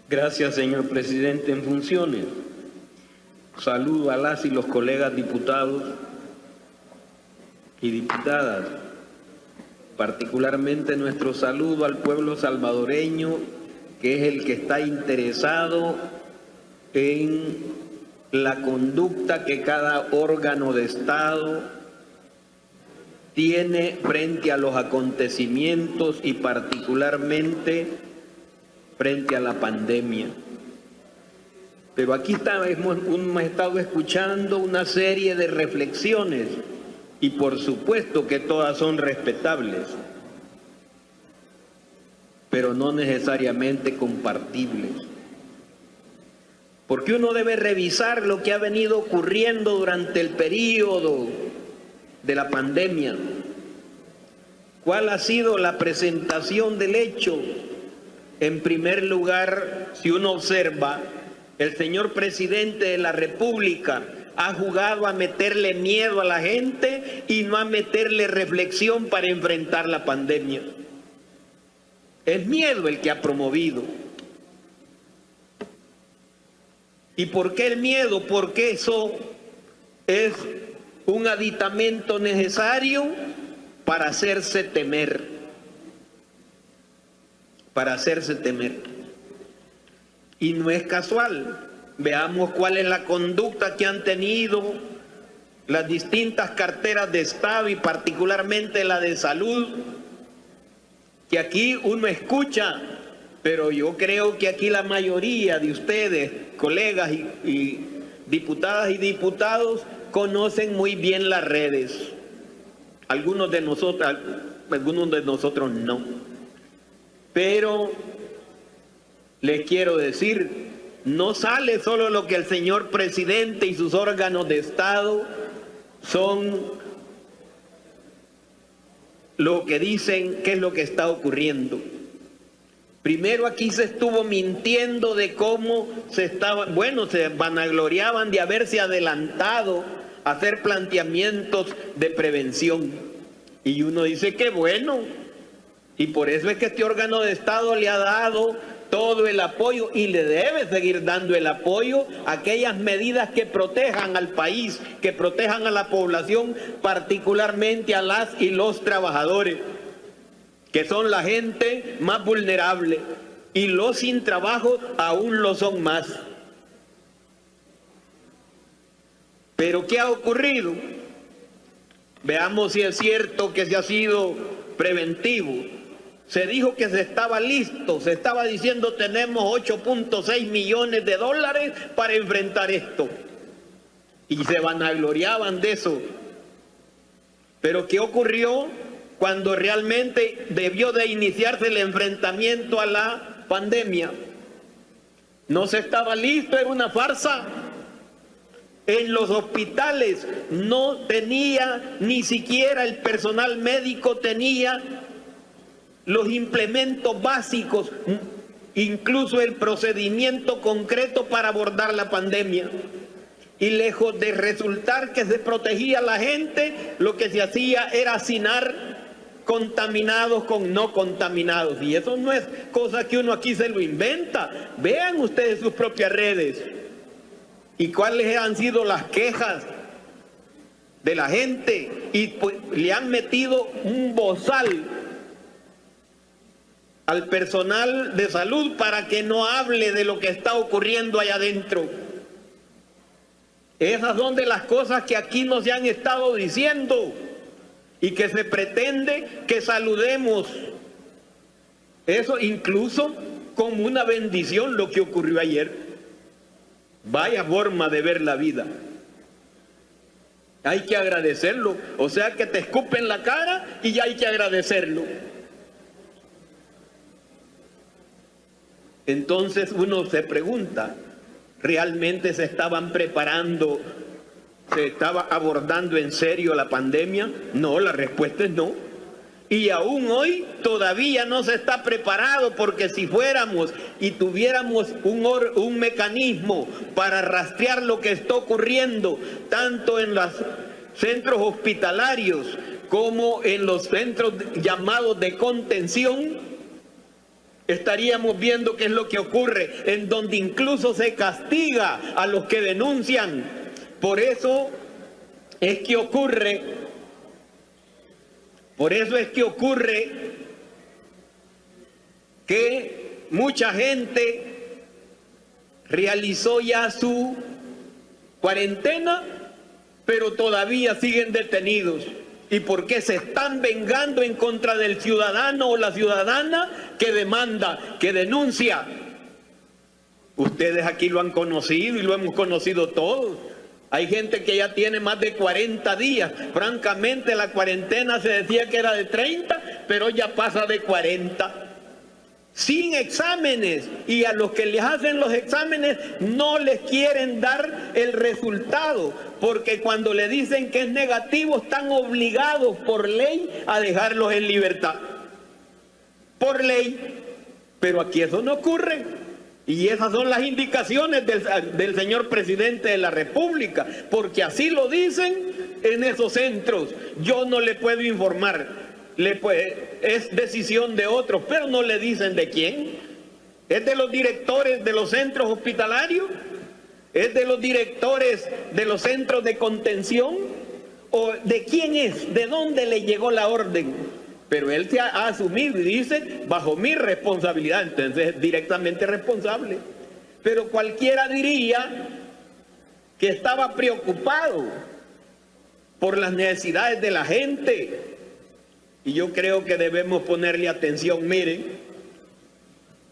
Gracias, señor presidente en funciones. Saludo a las y los colegas diputados y diputadas. Particularmente nuestro saludo al pueblo salvadoreño, que es el que está interesado en la conducta que cada órgano de Estado tiene frente a los acontecimientos y particularmente frente a la pandemia. Pero aquí hemos estado escuchando una serie de reflexiones y por supuesto que todas son respetables, pero no necesariamente compartibles. Porque uno debe revisar lo que ha venido ocurriendo durante el periodo de la pandemia. ¿Cuál ha sido la presentación del hecho? En primer lugar, si uno observa, el señor presidente de la República ha jugado a meterle miedo a la gente y no a meterle reflexión para enfrentar la pandemia. Es miedo el que ha promovido. ¿Y por qué el miedo? Porque eso es un aditamento necesario para hacerse temer. Para hacerse temer. Y no es casual. Veamos cuál es la conducta que han tenido las distintas carteras de Estado y particularmente la de salud, que aquí uno escucha, pero yo creo que aquí la mayoría de ustedes, colegas y diputadas y diputados, conocen muy bien las redes. Algunos de nosotros no. Pero les quiero decir, no sale solo lo que el señor presidente y sus órganos de Estado son lo que dicen que es lo que está ocurriendo. Primero aquí se estuvo mintiendo de cómo se vanagloriaban de haberse adelantado a hacer planteamientos de prevención. Y uno dice que bueno, y por eso es que este órgano de Estado le ha dado todo el apoyo y le debe seguir dando el apoyo a aquellas medidas que protejan al país, que protejan a la población, particularmente a las y los trabajadores, que son la gente más vulnerable, y los sin trabajo aún lo son más. Pero ¿qué ha ocurrido? Veamos si es cierto que se ha sido preventivo. Se dijo que se estaba listo, se estaba diciendo tenemos 8.6 millones de dólares para enfrentar esto. Y se vanagloriaban de eso. Pero ¿qué ocurrió cuando realmente debió de iniciarse el enfrentamiento a la pandemia? No se estaba listo, era una farsa. En los hospitales no tenía, ni siquiera el personal médico tenía los implementos básicos, incluso el procedimiento concreto para abordar la pandemia. Y lejos de resultar que se protegía a la gente, lo que se hacía era hacinar contaminados con no contaminados. Y eso no es cosa que uno aquí se lo inventa. Vean ustedes sus propias redes. ¿Y cuáles han sido las quejas de la gente? Y pues, le han metido un bozal al personal de salud para que no hable de lo que está ocurriendo allá adentro. Esas son de las cosas que aquí nos han estado diciendo y que se pretende que saludemos. Eso incluso como una bendición lo que ocurrió ayer. Vaya forma de ver la vida. Hay que agradecerlo. O sea que te escupen la cara y ya hay que agradecerlo. Entonces uno se pregunta, ¿realmente se estaban preparando, se estaba abordando en serio la pandemia? No, la respuesta es no. Y aún hoy todavía no se está preparado, porque si fuéramos y tuviéramos un mecanismo para rastrear lo que está ocurriendo, tanto en los centros hospitalarios como en los centros llamados de contención, estaríamos viendo qué es lo que ocurre, en donde incluso se castiga a los que denuncian. Por eso es que ocurre que mucha gente realizó ya su cuarentena, pero todavía siguen detenidos. ¿Y por qué? Se están vengando en contra del ciudadano o la ciudadana que demanda, que denuncia. Ustedes aquí lo han conocido y lo hemos conocido todos. Hay gente que ya tiene más de 40 días. Francamente, la cuarentena se decía que era de 30, pero ya pasa de 40. Sin exámenes, y a los que les hacen los exámenes no les quieren dar el resultado, porque cuando le dicen que es negativo están obligados por ley a dejarlos en libertad. Por ley. Pero aquí eso no ocurre. Y esas son las indicaciones del señor presidente de la República, porque así lo dicen en esos centros. Yo no le puedo informar. Es decisión de otros, pero no le dicen de quién. ¿Es de los directores de los centros hospitalarios? ¿Es de los directores de los centros de contención? ¿O de quién es? ¿De dónde le llegó la orden? Pero él se ha asumido y dice, bajo mi responsabilidad, entonces es directamente responsable. Pero cualquiera diría que estaba preocupado por las necesidades de la gente. Y yo creo que debemos ponerle atención. Miren,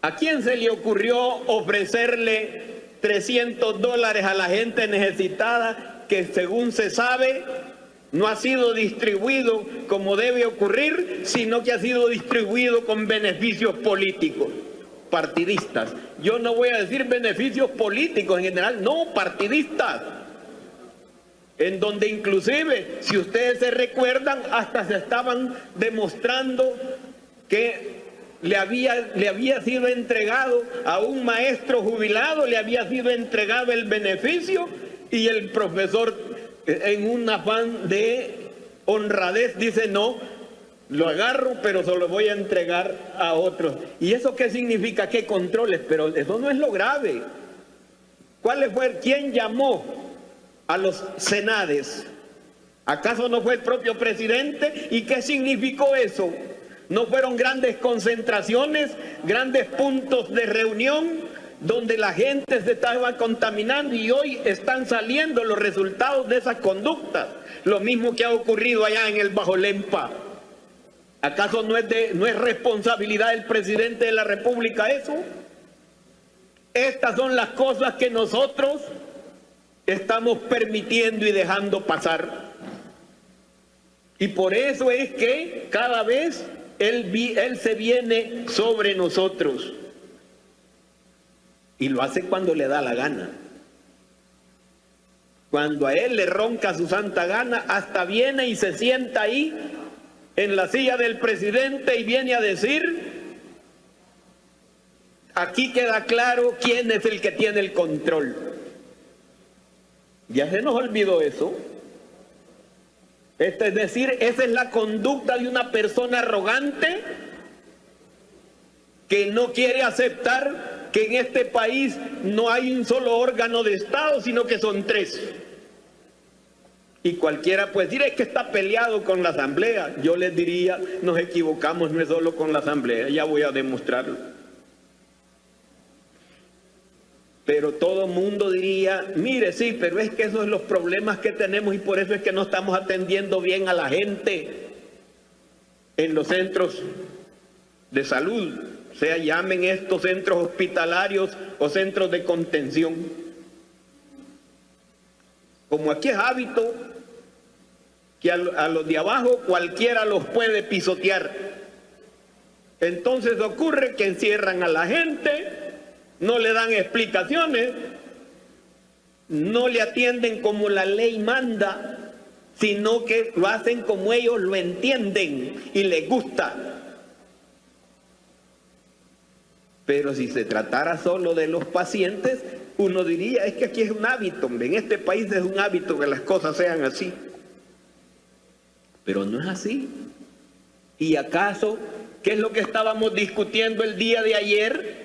¿a quién se le ocurrió ofrecerle $300 a la gente necesitada que, según se sabe, no ha sido distribuido como debe ocurrir, sino que ha sido distribuido con beneficios políticos, partidistas? Yo no voy a decir beneficios políticos en general, no, partidistas. En donde inclusive, si ustedes se recuerdan, hasta se estaban demostrando que le había sido entregado a un maestro jubilado, le había sido entregado el beneficio, y el profesor, en un afán de honradez, dice: no, lo agarro, pero se lo voy a entregar a otros. ¿Y eso qué significa? ¿Qué controles? Pero eso no es lo grave. ¿Quién llamó a los senades? ¿Acaso no fue el propio presidente? ¿Y qué significó eso? ¿No fueron grandes concentraciones, grandes puntos de reunión donde la gente se estaba contaminando, y hoy están saliendo los resultados de esas conductas? Lo mismo que ha ocurrido allá en el Bajo Lempa. ¿Acaso no es responsabilidad del presidente de la República eso? Estas son las cosas que nosotros estamos permitiendo y dejando pasar. Y por eso es que cada vez Él se viene sobre nosotros. Y lo hace cuando le da la gana. Cuando a Él le ronca su santa gana, hasta viene y se sienta ahí en la silla del presidente y viene a decir: aquí queda claro quién es el que tiene el control. Ya se nos olvidó eso. Es decir, esa es la conducta de una persona arrogante que no quiere aceptar que en este país no hay un solo órgano de Estado, sino que son 3. Y cualquiera puede decir: es que está peleado con la Asamblea. Yo les diría: nos equivocamos, no es solo con la Asamblea, ya voy a demostrarlo. Pero todo mundo diría: mire, sí, pero es que esos son los problemas que tenemos, y por eso es que no estamos atendiendo bien a la gente en los centros de salud, sea llamen estos centros hospitalarios o centros de contención. Como aquí es hábito que a los de abajo cualquiera los puede pisotear, entonces ocurre que encierran a la gente, no le dan explicaciones, no le atienden como la ley manda, sino que lo hacen como ellos lo entienden y les gusta. Pero si se tratara solo de los pacientes, uno diría: es que aquí es un hábito, hombre, en este país es un hábito que las cosas sean así. Pero no es así. ¿Y acaso ¿Qué es lo que estábamos discutiendo el día de ayer?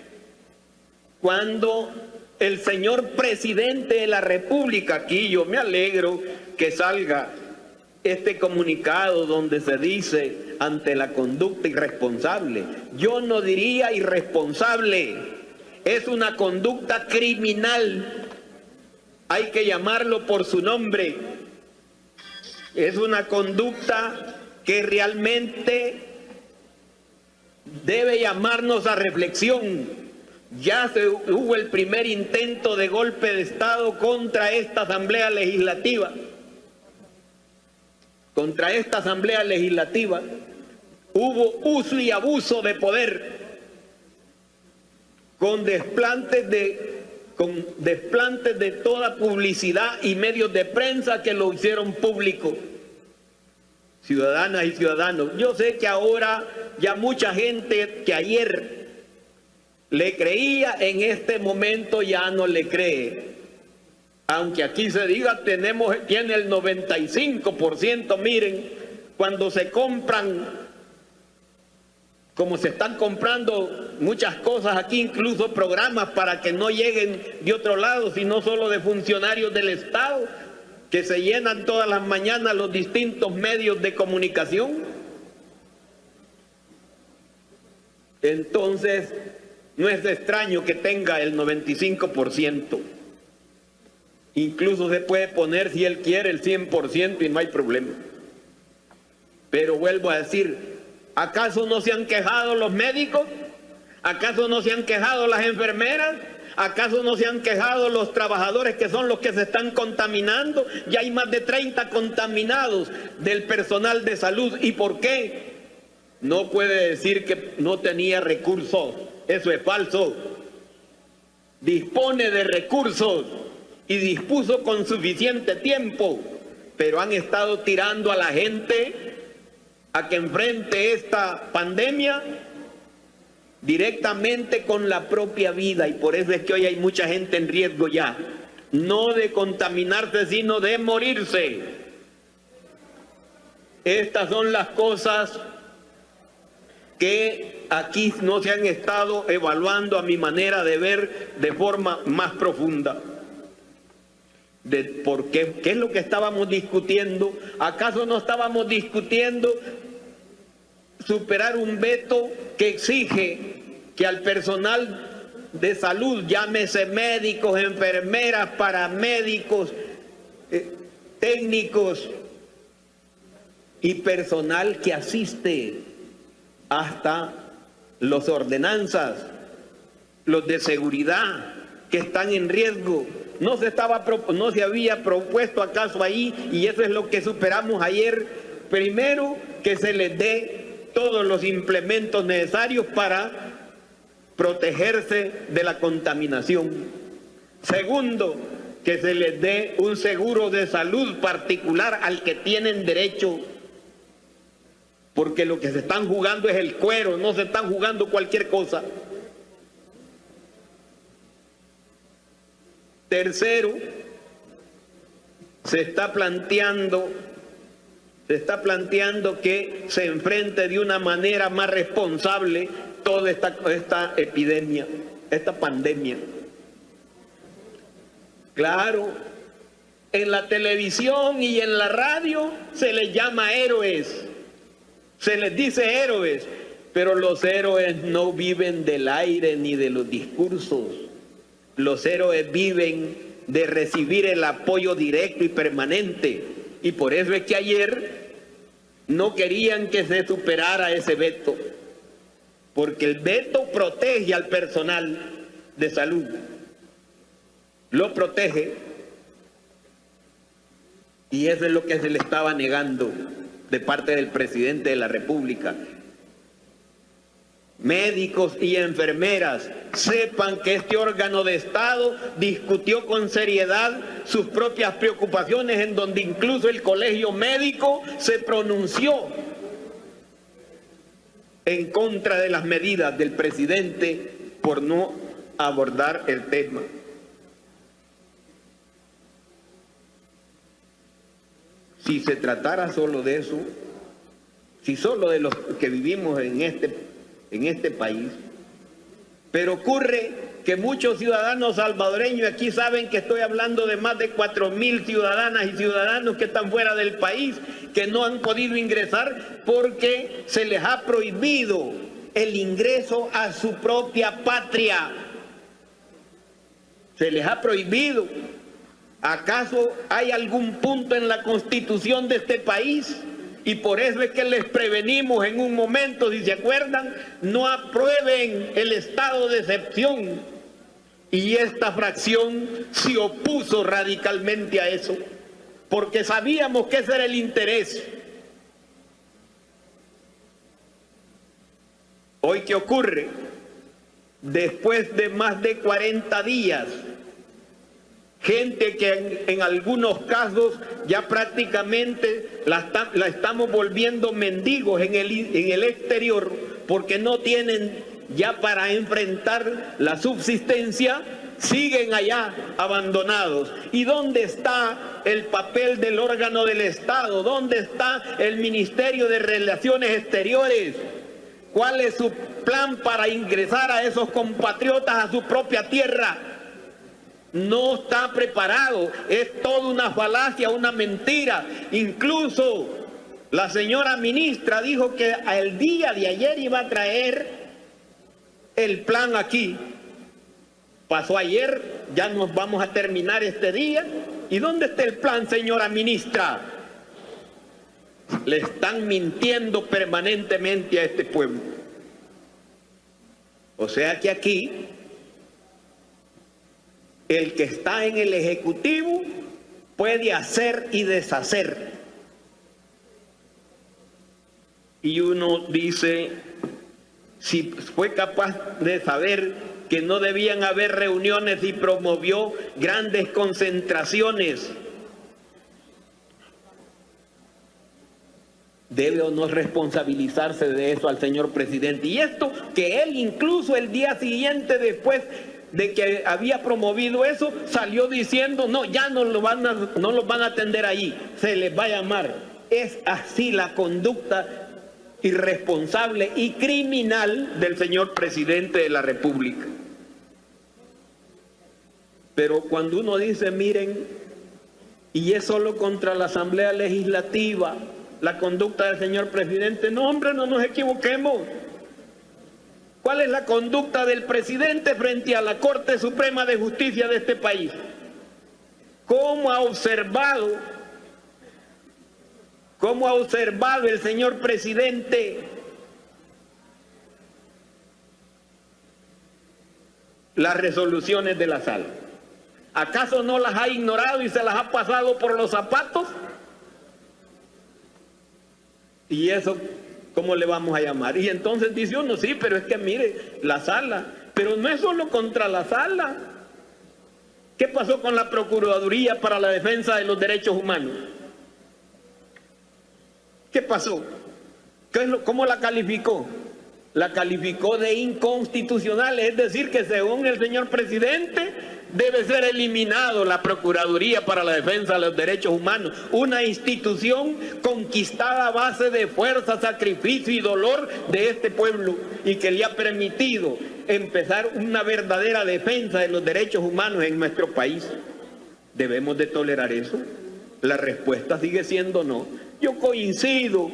Cuando el señor presidente de la República, aquí yo me alegro que salga este comunicado donde se dice ante la conducta irresponsable. Yo no diría irresponsable, es una conducta criminal. Hay que llamarlo por su nombre. Es una conducta que realmente debe llamarnos a reflexión. Ya hubo el primer intento de golpe de Estado contra esta Asamblea Legislativa. Contra esta Asamblea Legislativa hubo uso y abuso de poder con desplantes de toda publicidad y medios de prensa que lo hicieron público. Ciudadanas y ciudadanos, yo sé que ahora ya mucha gente que ayer le creía, en este momento ya no le cree. Aunque aquí se diga, tiene el 95%, miren, cuando se compran, como se están comprando muchas cosas aquí, incluso programas para que no lleguen de otro lado, sino solo de funcionarios del Estado, que se llenan todas las mañanas los distintos medios de comunicación. Entonces, no es extraño que tenga el 95%. Incluso se puede poner, si él quiere, el 100% y no hay problema. Pero vuelvo a decir, ¿acaso no se han quejado los médicos? ¿Acaso no se han quejado las enfermeras? ¿Acaso no se han quejado los trabajadores que son los que se están contaminando? Ya hay más de 30 contaminados del personal de salud. ¿Y por qué? No puede decir que no tenía recursos. Eso es falso. Dispone de recursos y dispuso con suficiente tiempo, pero han estado tirando a la gente a que enfrente esta pandemia directamente con la propia vida, y por eso es que hoy hay mucha gente en riesgo ya, no de contaminarse, sino de morirse. Estas son las cosas que aquí no se han estado evaluando, a mi manera de ver, de forma más profunda. ¿Por qué? ¿Qué es lo que estábamos discutiendo? ¿Acaso no estábamos discutiendo superar un veto que exige que al personal de salud, llámese médicos, enfermeras, paramédicos, técnicos y personal que asiste, hasta los ordenanzas, los de seguridad que están en riesgo? No se había propuesto acaso ahí, y eso es lo que superamos ayer. Primero, que se les dé todos los implementos necesarios para protegerse de la contaminación. Segundo, que se les dé un seguro de salud particular al que tienen derecho, porque lo que se están jugando es el cuero, no se están jugando cualquier cosa. Tercero, se está planteando que se enfrente de una manera más responsable toda esta epidemia, esta pandemia. Claro, en la televisión y en la radio se les llama héroes, se les dice héroes, pero los héroes no viven del aire ni de los discursos. Los héroes viven de recibir el apoyo directo y permanente. Y por eso es que ayer no querían que se superara ese veto, porque el veto protege al personal de salud, lo protege, y eso es lo que se le estaba negando de parte del presidente de la República. Médicos y enfermeras, sepan que este órgano de Estado discutió con seriedad sus propias preocupaciones, en donde incluso el Colegio Médico se pronunció en contra de las medidas del presidente por no abordar el tema. Si se tratara solo de eso, si solo de los que vivimos en este en este país. Pero ocurre que muchos ciudadanos salvadoreños, aquí saben que estoy hablando de más de 4.000 ciudadanas y ciudadanos que están fuera del país, que no han podido ingresar porque se les ha prohibido el ingreso a su propia patria. Se les ha prohibido. ¿Acaso hay algún punto en la Constitución de este país? Y por eso es que les prevenimos en un momento, si se acuerdan, no aprueben el estado de excepción. Y esta fracción se opuso radicalmente a eso, porque sabíamos que ese era el interés. Hoy, ¿qué ocurre? Después de más de 40 días, gente que en algunos casos ya prácticamente la estamos volviendo mendigos en el exterior, porque no tienen ya para enfrentar la subsistencia, siguen allá abandonados. ¿Y dónde está el papel del órgano del Estado? ¿Dónde está el Ministerio de Relaciones Exteriores? ¿Cuál es su plan para ingresar a esos compatriotas a su propia tierra? No está preparado, es toda una falacia, una mentira. Incluso la señora ministra dijo que el día de ayer iba a traer el plan aquí. Pasó ayer, ya nos vamos a terminar este día. ¿Y dónde está el plan, señora ministra? Le están mintiendo permanentemente a este pueblo. O sea que aquí el que está en el Ejecutivo puede hacer y deshacer. Y uno dice, si fue capaz de saber que no debían haber reuniones y promovió grandes concentraciones, ¿debe o no responsabilizarse de eso al señor presidente? Y esto que él incluso el día siguiente, después de que había promovido eso, salió diciendo, no, ya no los van a atender ahí, se les va a llamar. Es así la conducta irresponsable y criminal del señor presidente de la República. Pero cuando uno dice, miren, y es solo contra la Asamblea Legislativa la conducta del señor presidente, no, hombre, no nos equivoquemos. ¿Cuál es la conducta del presidente frente a la Corte Suprema de Justicia de este país? ¿Cómo ha observado el señor presidente las resoluciones de la sala? ¿Acaso no las ha ignorado y se las ha pasado por los zapatos? ¿Y eso cómo le vamos a llamar? Y entonces dice uno, sí, pero es que mire, la sala, pero no es solo contra la sala. ¿Qué pasó con la Procuraduría para la Defensa de los Derechos Humanos? ¿Qué pasó? ¿Cómo la calificó? La calificó de inconstitucional, es decir, que según el señor presidente debe ser eliminado la Procuraduría para la Defensa de los Derechos Humanos, una institución conquistada a base de fuerza, sacrificio y dolor de este pueblo, y que le ha permitido empezar una verdadera defensa de los derechos humanos en nuestro país. ¿Debemos de tolerar eso? La respuesta sigue siendo no. Yo coincido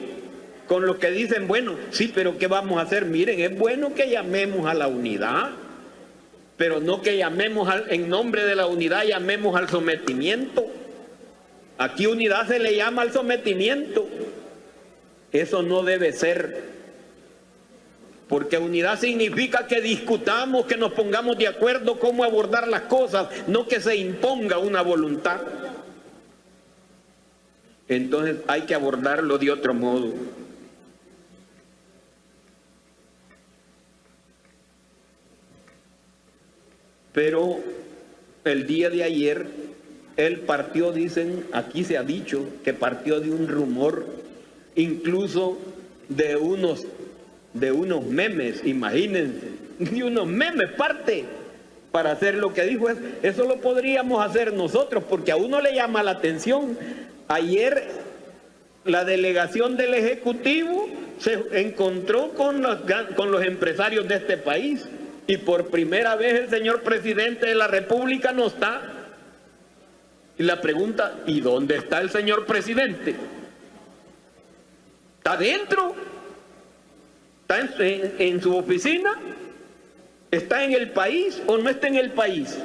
con lo que dicen, bueno, sí, pero ¿qué vamos a hacer? Miren, es bueno que llamemos a la unidad, pero no que llamemos en nombre de la unidad, llamemos al sometimiento. Aquí unidad se le llama al sometimiento. Eso no debe ser, porque unidad significa que discutamos, que nos pongamos de acuerdo cómo abordar las cosas, no que se imponga una voluntad. Entonces hay que abordarlo de otro modo. Pero el día de ayer, él partió, dicen, aquí se ha dicho, que partió de un rumor, incluso de unos memes, imagínense, de unos memes parte para hacer lo que dijo. Eso lo podríamos hacer nosotros, porque a uno le llama la atención. Ayer la delegación del Ejecutivo se encontró con los empresarios de este país y por primera vez el señor presidente de la República no está. Y la pregunta, ¿y dónde está el señor presidente? ¿Está dentro? ¿Está en su oficina? ¿Está en el país o no está en el país?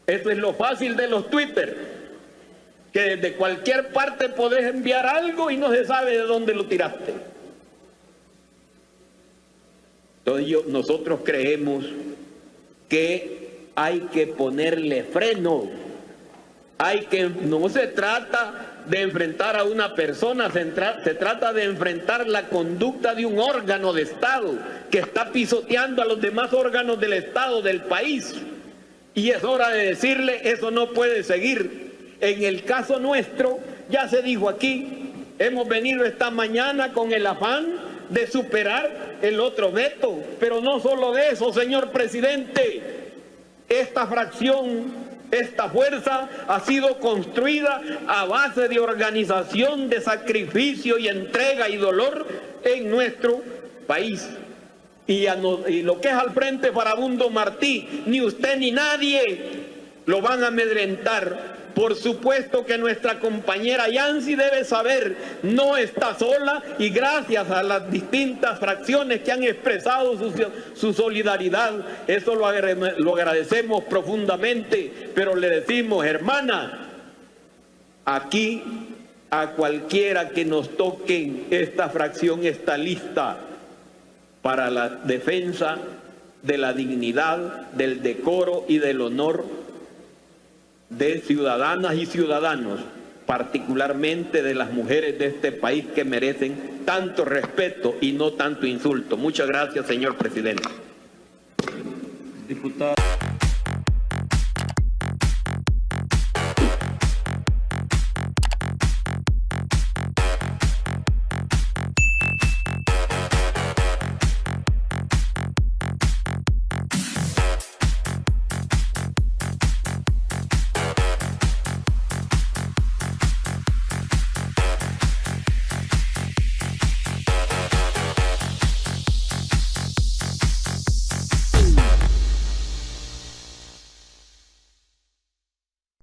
Eso es lo fácil de los Twitter, que desde cualquier parte podés enviar algo y no se sabe de dónde lo tiraste. Entonces nosotros creemos que hay que ponerle freno. No se trata de enfrentar a una persona, se trata de enfrentar la conducta de un órgano de Estado que está pisoteando a los demás órganos del Estado del país. Y es hora de decirle, eso no puede seguir. En el caso nuestro, ya se dijo aquí, hemos venido esta mañana con el afán de superar el otro veto. Pero no solo de eso, señor presidente, esta fracción, esta fuerza ha sido construida a base de organización, de sacrificio y entrega y dolor en nuestro país. Y lo que es al Frente Farabundo Martí, ni usted ni nadie lo van a amedrentar. Por supuesto que nuestra compañera Yancy debe saber, no está sola, y gracias a las distintas fracciones que han expresado su solidaridad, eso lo agradecemos profundamente, pero le decimos, hermana, aquí a cualquiera que nos toque, esta fracción está lista para la defensa de la dignidad, del decoro y del honor de ciudadanas y ciudadanos, particularmente de las mujeres de este país que merecen tanto respeto y no tanto insulto. Muchas gracias, señor presidente. Diputado.